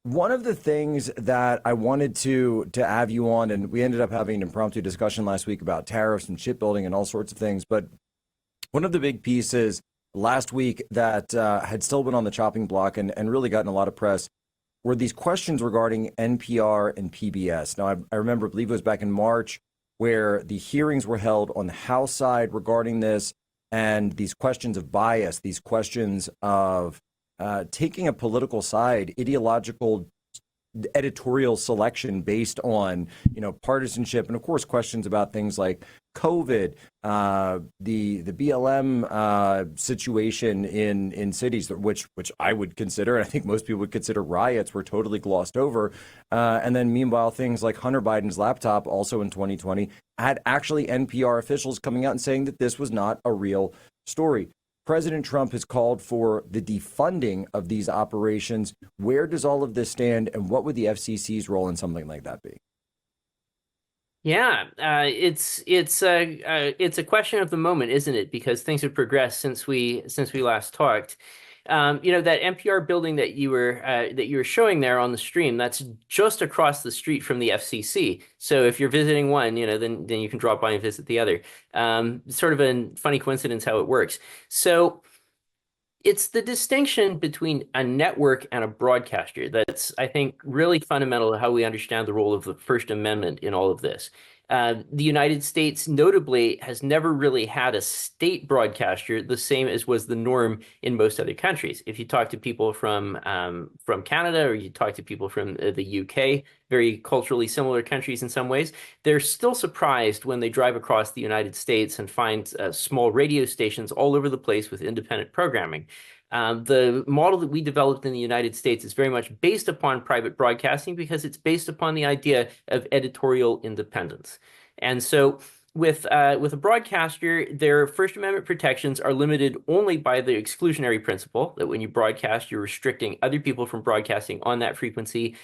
One of the things that I wanted to have you on, and we ended up having an impromptu discussion last week about tariffs and shipbuilding and all sorts of things. But one of the big pieces last week that had still been on the chopping block and really gotten a lot of press were these questions regarding NPR and PBS. Now, I remember, I believe it was back in March, where the hearings were held on the House side regarding this, and these questions of bias, these questions of taking a political side, ideological editorial selection based on partisanship, and of course questions about things like COVID, the BLM situation in cities, which I would consider, and I think most people would consider riots, were totally glossed over. And then meanwhile, things like Hunter Biden's laptop, also in 2020, had actually NPR officials coming out and saying that this was not a real story. President Trump has called for the defunding of these operations. Where does all of this stand, and what would the FCC's role in something like that be? Yeah, it's a question of the moment, isn't it? Because things have progressed since we last talked. That NPR building that you were showing there on the stream, that's just across the street from the FCC. So if you're visiting one, then you can drop by and visit the other. Sort of a funny coincidence how it works. So. It's the distinction between a network and a broadcaster that's, I think, really fundamental to how we understand the role of the First Amendment in all of this. The United States, notably, has never really had a state broadcaster, the same as was the norm in most other countries. If you talk to people from Canada, or you talk to people from the UK, very culturally similar countries in some ways, they're still surprised when they drive across the United States and find small radio stations all over the place with independent programming. The model that we developed in the United States is very much based upon private broadcasting because it's based upon the idea of editorial independence. And so with a broadcaster, their First Amendment protections are limited only by the exclusionary principle that when you broadcast, you're restricting other people from broadcasting on that frequency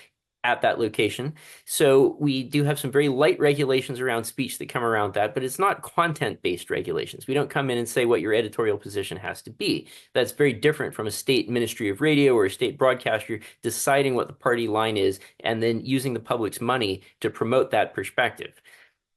at that location. So we do have some very light regulations around speech that come around that, but it's not content-based regulations. We don't come in and say what your editorial position has to be. That's very different from a state ministry of radio or a state broadcaster deciding what the party line is and then using the public's money to promote that perspective.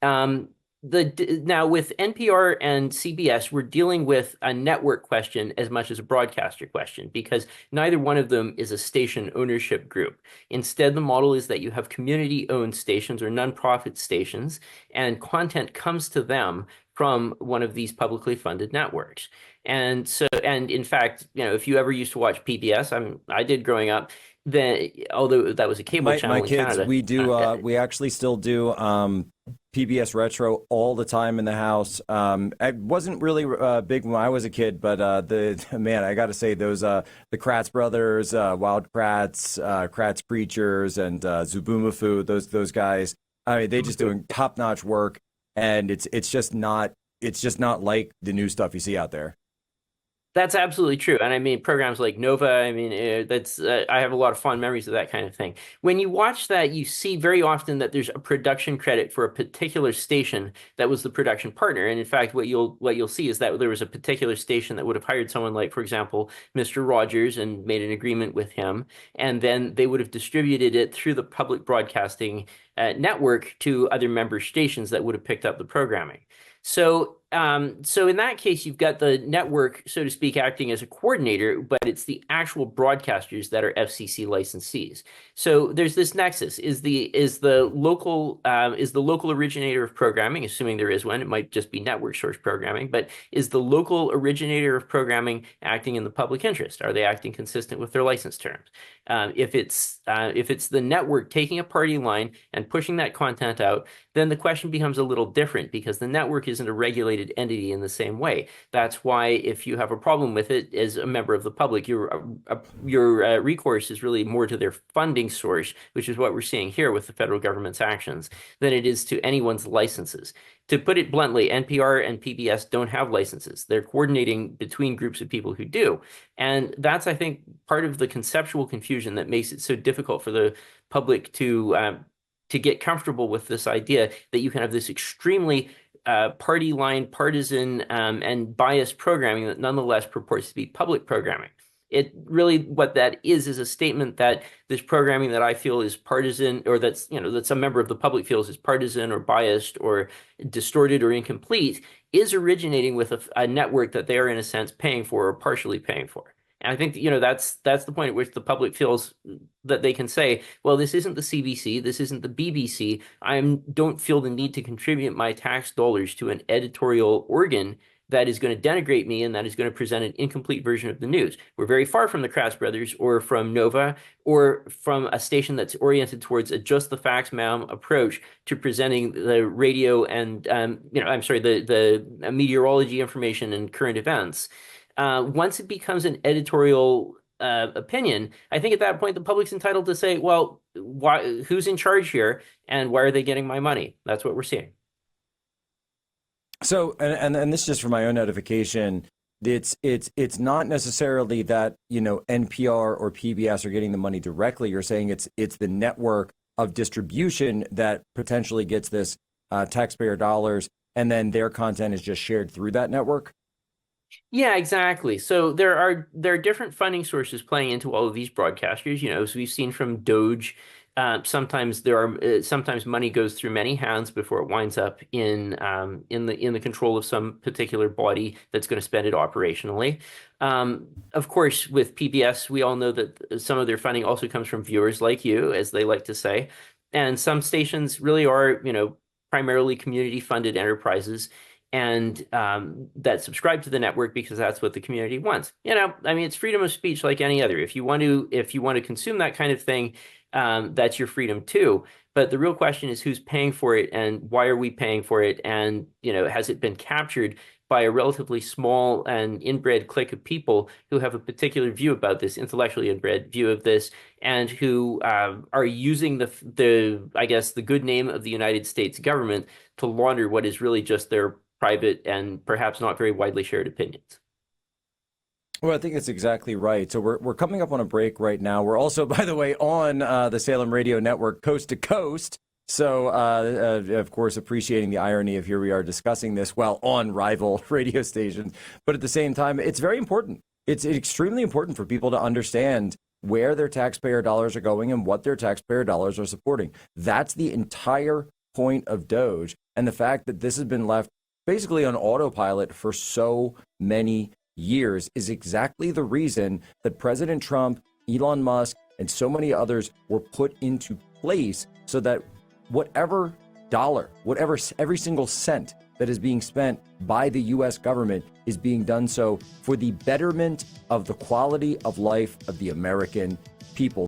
Um, Now with NPR and CBS, we're dealing with a network question as much as a broadcaster question because neither one of them is a station ownership group. Instead, the model is that you have community-owned stations or nonprofit stations, and content comes to them from one of these publicly funded networks. And in fact, if you ever used to watch PBS, I did growing up, then although that was a cable My channel in kids, Canada. we actually still do PBS Retro all the time in the house. I wasn't really big when I was a kid, but the man, I got to say those the Kratz brothers, Wild Kratz, Kratz Preachers, and Zubumafu, those guys. I mean, they just doing top notch work, and it's just not like the new stuff you see out there. That's absolutely true. And I mean, programs like Nova, I mean, I have a lot of fond memories of that kind of thing. When you watch that, you see very often that there's a production credit for a particular station that was the production partner. And in fact, what you'll see is that there was a particular station that would have hired someone like, for example, Mr. Rogers and made an agreement with him. And then they would have distributed it through the public broadcasting network to other member stations that would have picked up the programming. So in that case, you've got the network, so to speak, acting as a coordinator, but it's the actual broadcasters that are FCC licensees. So there's this nexus: is the local originator of programming, assuming there is one, it might just be network source programming, but is the local originator of programming acting in the public interest? Are they acting consistent with their license terms? If it's the network taking a party line and pushing that content out, then the question becomes a little different because the network isn't a regulated entity in the same way. That's why if you have a problem with it as a member of the public, your recourse is really more to their funding source, which is what we're seeing here with the federal government's actions, than it is to anyone's licenses. To put it bluntly, NPR and PBS don't have licenses. They're coordinating between groups of people who do. And that's, I think, part of the conceptual confusion that makes it so difficult for the public to get comfortable with this idea that you can have this extremely party line, partisan, and biased programming that nonetheless purports to be public programming. It really, what that is a statement that this programming that I feel is partisan, or that's, that some member of the public feels is partisan or biased or distorted or incomplete, is originating with a network that they are in a sense paying for or partially paying for. And I think that's the point at which the public feels that they can say, well, this isn't the CBC, this isn't the BBC. I don't feel the need to contribute my tax dollars to an editorial organ that is going to denigrate me and that is going to present an incomplete version of the news. We're very far from the Krass brothers or from Nova or from a station that's oriented towards a just the facts, ma'am approach to presenting the radio and the meteorology information and current events. Once it becomes an editorial opinion, I think at that point the public's entitled to say, well, who's in charge here and why are they getting my money? That's what we're seeing. So, and this is just for my own edification. It's not necessarily that, NPR or PBS are getting the money directly. You're saying it's the network of distribution that potentially gets this taxpayer dollars, and then their content is just shared through that network. Yeah, exactly. So there are different funding sources playing into all of these broadcasters. As we've seen from DOGE. Sometimes money goes through many hands before it winds up in the control of some particular body that's going to spend it operationally. Of course, with PBS, we all know that some of their funding also comes from viewers like you, as they like to say, and some stations really are, primarily community-funded enterprises. And that subscribe to the network because that's what the community wants. It's freedom of speech like any other. If you want to consume that kind of thing, that's your freedom too. But the real question is who's paying for it and why are we paying for it? And, has it been captured by a relatively small and inbred clique of people who have a particular view about this, intellectually inbred view of this, and who are using the good name of the United States government to launder what is really just their private and perhaps not very widely shared opinions. Well, I think that's exactly right. So we're coming up on a break right now. We're also, by the way, on the Salem Radio Network, coast to coast. So, of course, appreciating the irony of here we are discussing this while on rival radio stations. But at the same time, it's very important. It's extremely important for people to understand where their taxpayer dollars are going and what their taxpayer dollars are supporting. That's the entire point of DOGE. And the fact that this has been left basically on autopilot for so many years is exactly the reason that President Trump, Elon Musk, and so many others were put into place so that whatever dollar, every single cent that is being spent by the U.S. government is being done so for the betterment of the quality of life of the American people.